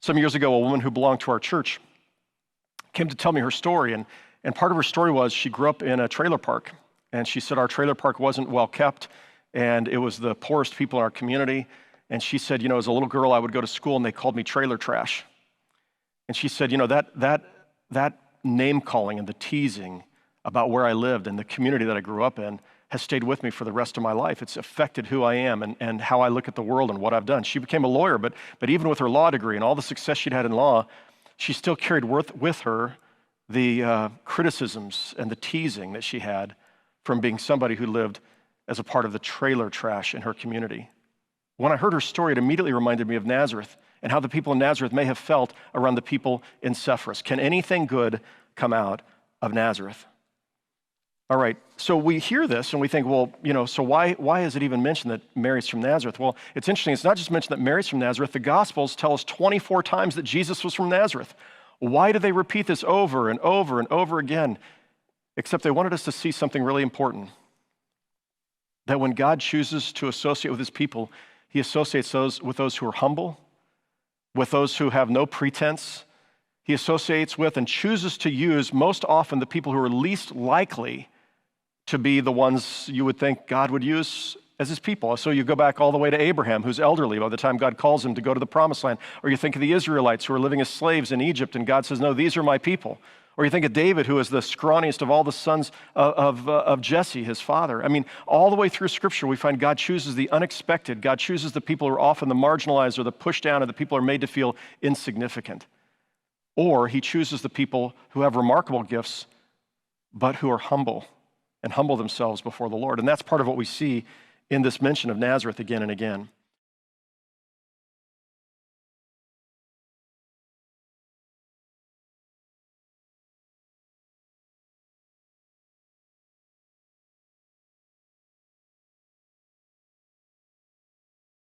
Some years ago, a woman who belonged to our church came to tell me her story, and part of her story was she grew up in a trailer park, and she said our trailer park wasn't well kept, and it was the poorest people in our community, and she said, as a little girl, I would go to school, and they called me trailer trash. And she said, that name-calling and the teasing about where I lived and the community that I grew up in has stayed with me for the rest of my life. It's affected who I am and how I look at the world and what I've done. She became a lawyer, but even with her law degree and all the success she'd had in law, she still carried with her the criticisms and the teasing that she had from being somebody who lived as a part of the trailer trash in her community. When I heard her story, it immediately reminded me of Nazareth and how the people in Nazareth may have felt around the people in Sepphoris. Can anything good come out of Nazareth? All right, so we hear this and we think, well, so why is it even mentioned that Mary's from Nazareth? Well, it's interesting. It's not just mentioned that Mary's from Nazareth. The Gospels tell us 24 times that Jesus was from Nazareth. Why do they repeat this over and over and over again? Except they wanted us to see something really important. That when God chooses to associate with his people, he associates with those who are humble, with those who have no pretense. He associates with and chooses to use most often the people who are least likely to be the ones you would think God would use as his people. So you go back all the way to Abraham, who's elderly by the time God calls him to go to the promised land. Or you think of the Israelites who are living as slaves in Egypt, and God says, no, these are my people. Or you think of David, who is the scrawniest of all the sons of Jesse, his father. I mean, all the way through Scripture, we find God chooses the unexpected. God chooses the people who are often the marginalized or the pushed down, or the people who are made to feel insignificant. Or he chooses the people who have remarkable gifts, but who are humble and humble themselves before the Lord. And that's part of what we see in this mention of Nazareth again and again.